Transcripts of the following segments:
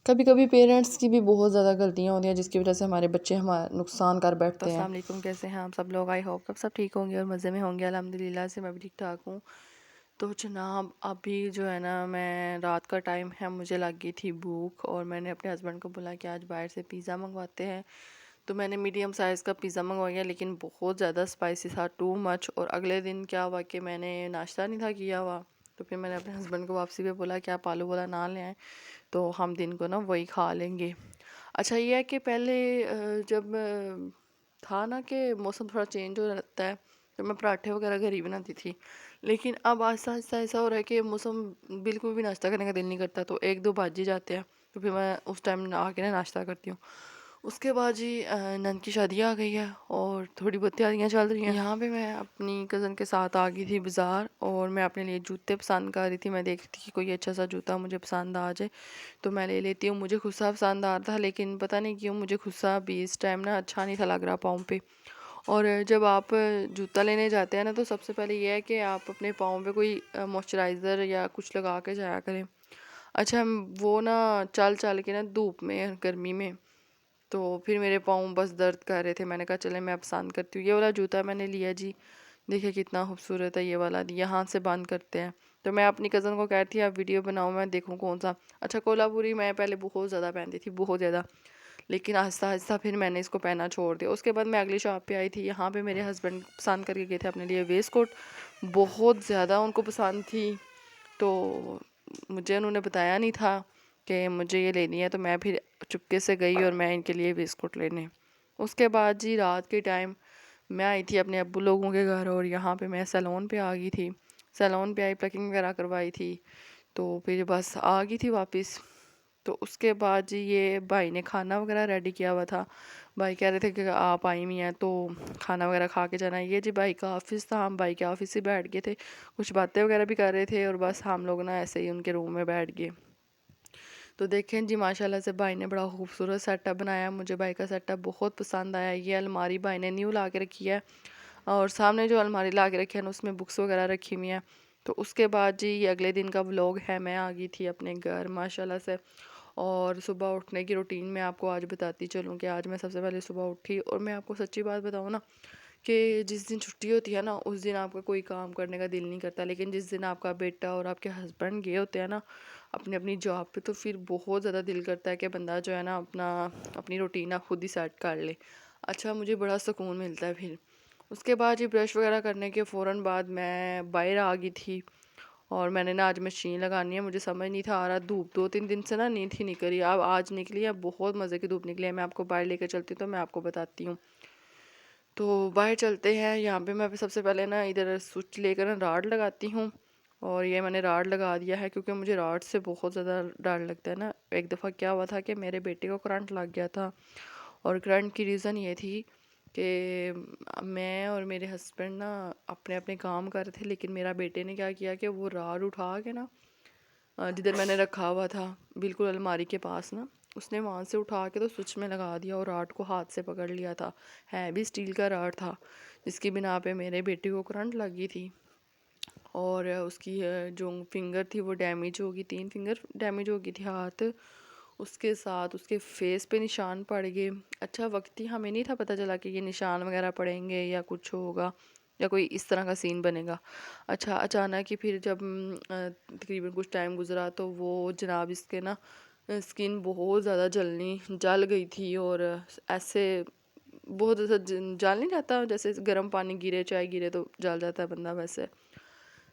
कभी कभी पेरेंट्स की भी बहुत ज़्यादा गलतियाँ होती हैं जिसकी वजह से हमारे बच्चे हमारा नुकसान कर तो बैठते हैं। अस्सलाम वालेकुम, कैसे हैं आप सब लोग? आई होप सब ठीक होंगे और मज़े में होंगे। अल्हम्दुलिल्लाह से मैं भी ठीक ठाक हूँ। तो जनाब अभी जो है ना, मैं रात का टाइम है, मुझे लग गई थी भूख और मैंने अपने हस्बैंड को बोला कि आज बाहर से पिज़्ज़ा मंगवाते हैं। तो मैंने मीडियम साइज़ का पिज़्ज़ा मंगवाया, लेकिन बहुत ज़्यादा स्पाइसी था, टू मच। और अगले दिन क्या हुआ कि मैंने नाश्ता नहीं था किया हुआ, तो फिर मैंने अपने हस्बैंड को वापसी पे बोला कि आप आलू वाला नान ले आएँ, तो हम दिन को ना वही खा लेंगे। अच्छा ये है कि पहले जब था ना कि मौसम थोड़ा चेंज हो जाता है, तो मैं पराठे वगैरह घर ही बनाती थी। लेकिन अब आहिस्ता आहिस्ता ऐसा हो रहा है कि मौसम बिल्कुल भी नाश्ता करने का दिल नहीं करता, तो एक दो भाजी जाते हैं, तो फिर मैं उस टाइम आके ना नाश्ता करती हूँ। उसके बाद जी नंद की शादी आ गई है और थोड़ी बहुत तैयारियाँ चल रही हैं। यहाँ पे मैं अपनी कज़न के साथ आ गई थी बाज़ार और मैं अपने लिए जूते पसंद कर रही थी। मैं देख रही थी कि कोई अच्छा सा जूता मुझे पसंद आ जाए तो मैं ले लेती हूँ। मुझे खुद सा पसंद आ रहा था, लेकिन पता नहीं क्यों मुझे खुद सा भी इस टाइम ना अच्छा नहीं था लग रहा पाँव पे। और जब आप जूता लेने जाते हैं ना, तो सबसे पहले ये है कि आप अपने पाँव पे कोई मॉइस्चराइज़र या कुछ लगा के जाया करें। अच्छा वो ना चल चल के ना धूप में गर्मी में, तो फिर मेरे पाँव बस दर्द कर रहे थे। मैंने कहा चले मैं पसंद करती हूँ। ये वाला जूता मैंने लिया जी, देखिए कितना खूबसूरत है ये वाला। यहाँ से बंद करते हैं, तो मैं अपनी कज़न को कह रही थी आप वीडियो बनाओ, मैं देखूँ कौन सा। अच्छा कोल्हापुरी मैं पहले बहुत ज़्यादा पहनती थी, बहुत ज़्यादा, लेकिन आहिस्ता आहिस्ता फिर मैंने इसको पहनना छोड़ दिया। उसके बाद मैं अगली शॉप पे आई थी, यहाँ पे मेरे हस्बैंड पसंद करके गए थे अपने लिए वेस्ट कोट, बहुत ज़्यादा उनको पसंद थी। तो मुझे उन्होंने बताया नहीं था कि मुझे ये लेनी है, तो मैं फिर चुपके से गई और मैं इनके लिए बिस्कुट लेने। उसके बाद जी रात के टाइम मैं आई थी अपने अब्बू लोगों के घर और यहाँ पे मैं सैलून पे आ गई थी। सैलून पे आई, प्लकिंग वगैरह करवाई थी, तो फिर बस आ गई थी वापस। तो उसके बाद जी ये भाई ने खाना वगैरह रेडी किया हुआ था। भाई कह रहे थे कि आप आई हुई हैं तो खाना वगैरह खा के जाना है। ये जी भाई का ऑफिस था, हम भाई के ऑफिस ही बैठ गए थे, कुछ बातें वगैरह भी कर रहे थे और बस हम लोग ना ऐसे ही उनके रूम में बैठ गए। तो देखें जी माशाल्लाह से भाई ने बड़ा खूबसूरत सेटअप बनाया, मुझे भाई का सेटअप बहुत पसंद आया। ये अलमारी भाई ने न्यू ला के रखी है और सामने जो अलमारी ला के रखी है ना, उसमें बुक्स वगैरह रखी हुई हैं। तो उसके बाद जी ये अगले दिन का व्लॉग है, मैं आ गई थी अपने घर माशाल्लाह से। और सुबह उठने की रूटीन मैं आपको आज बताती चलूँ कि आज मैं सबसे पहले सुबह उठी और मैं आपको सच्ची बात बताऊँ ना, कि जिस दिन छुट्टी होती है ना, उस दिन आपका कोई काम करने का दिल नहीं करता, लेकिन जिस दिन आपका बेटा और आपके हस्बैंड गए होते हैं ना अपनी अपनी जॉब पे, तो फिर बहुत ज़्यादा दिल करता है कि बंदा जो है ना अपना अपनी रूटीन ना खुद ही सेट कर ले। अच्छा मुझे बड़ा सुकून मिलता है फिर। उसके बाद ये ब्रश वगैरह करने के फ़ौरन बाद मैं बाहर आ गई थी और मैंने ना आज मशीन लगानी है। मुझे समझ नहीं था आ रहा, धूप 2-3 दिन से ना नहीं थी निकली, अब आज निकली है, बहुत मज़े की धूप निकली है। मैं आपको बाहर लेकर चलती हूँ तो मैं आपको बताती हूँ। तो बाहर चलते हैं। यहाँ पे मैं सबसे पहले ना इधर स्विच लेकर ना राड लगाती हूँ और ये मैंने राड लगा दिया है क्योंकि मुझे राड से बहुत ज़्यादा डर लगता है ना। एक दफ़ा क्या हुआ था कि मेरे बेटे को करंट लग गया था और करंट की रीज़न ये थी कि मैं और मेरे हस्बैंड ना अपने अपने काम कर रहे थे, लेकिन मेरा बेटे ने क्या किया कि वो राड उठा के ना जिधर मैंने रखा हुआ था बिल्कुल अलमारी के पास ना, उसने वहाँ से उठा के तो स्विच में लगा दिया और राड को हाथ से पकड़ लिया था। है भी स्टील का राड था, जिसकी बिना पे मेरे बेटे को करंट लगी थी और उसकी जो फिंगर थी वो डैमेज होगी, 3 फिंगर डैमेज हो गई थी हाथ। उसके साथ उसके फेस पे निशान पड़ गए। अच्छा वक्त ही हमें नहीं था पता चला कि ये निशान वगैरह पड़ेंगे या कुछ होगा या कोई इस तरह का सीन बनेगा। अच्छा अचानक ही फिर जब तकरीबन कुछ टाइम गुजरा तो वो जनाब इसके ना स्किन बहुत ज़्यादा जल गई थी और ऐसे बहुत ज़्यादा जल नहीं जाता, जैसे गर्म पानी गिरे चाय गिरे तो जल जाता है बंदा, वैसे।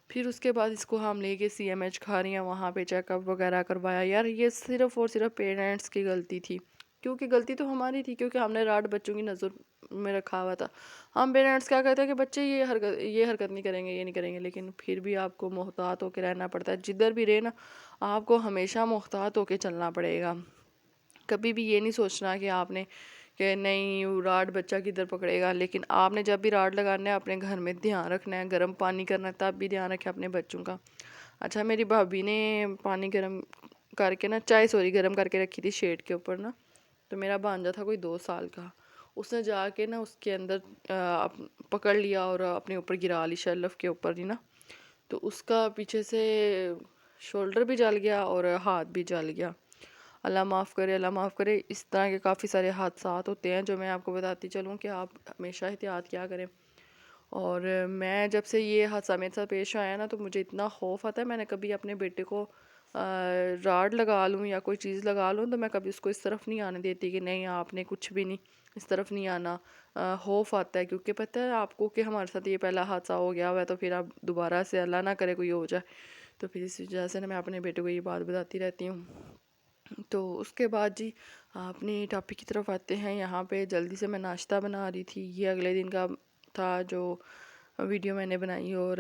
फिर उसके बाद इसको हम लेके CMH खा रही हैं, वहाँ पे चेकअप वगैरह करवाया। यार ये सिर्फ़ और सिर्फ पेरेंट्स की गलती थी, क्योंकि गलती तो हमारी थी क्योंकि हमने राड बच्चों की नज़र में रखा हुआ था। हम पेरेंट्स क्या कहते हैं कि बच्चे ये हरकत नहीं करेंगे, ये नहीं करेंगे, लेकिन फिर भी आपको मोहतात होकर रहना पड़ता है। जिधर भी रहे ना, आपको हमेशा मोहतात होकर चलना पड़ेगा। कभी भी ये नहीं सोचना कि आपने कि नहीं वो राड बच्चा किधर पकड़ेगा, लेकिन आपने जब भी राड लगाना है अपने घर में ध्यान रखना है, गर्म पानी करना है तब भी ध्यान रखें अपने बच्चों का। अच्छा मेरी भाभी ने पानी गर्म करके ना, चाय सॉरी गर्म करके रखी थी शेड के ऊपर ना, तो मेरा भांजा था कोई 2 साल का, उसने जाके ना उसके अंदर पकड़ लिया और अपने ऊपर गिरा ली शेल्फ के ऊपर ही ना, तो उसका पीछे से शोल्डर भी जल गया और हाथ भी जल गया। अल्लाह माफ़ करे, अल्लाह माफ़ करे। इस तरह के काफ़ी सारे हादसात होते हैं जो मैं आपको बताती चलूँ कि आप हमेशा एहतियात किया करें। और मैं जब से ये हादसा मेरे साथ पेश आया ना, तो मुझे इतना खौफ आता है, मैंने कभी अपने बेटे को राड लगा लूँ या कोई चीज़ लगा लूँ तो मैं कभी उसको इस तरफ नहीं आने देती कि नहीं आपने कुछ भी नहीं, इस तरफ नहीं आना। खौफ आता है क्योंकि पता है आपको कि हमारे साथ ये पहला हादसा हो गया हुआ है, तो फिर अब दोबारा से अल्लाह ना करे कोई हो जाए। तो फिर इस वजह से ना मैं अपने बेटे को ये बात बताती रहती हूँ। तो उसके बाद जी अपनी टॉपिक की तरफ आते हैं। यहाँ पे जल्दी से मैं नाश्ता बना रही थी, ये अगले दिन का था जो वीडियो मैंने बनाई। और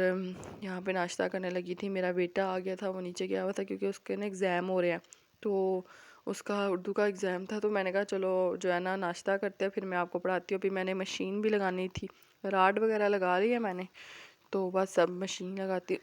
यहाँ पे नाश्ता करने लगी थी, मेरा बेटा आ गया था, वो नीचे गया हुआ था क्योंकि उसके ना एग्ज़ाम हो रहे हैं, तो उसका उर्दू का एग्ज़ाम था। तो मैंने कहा चलो जो है ना नाश्ता करते हैं, फिर मैं आपको पढ़ाती हूँ। अभी मैंने मशीन भी लगानी थी, राड वगैरह लगा ली है मैंने, तो बस अब मशीन लगाती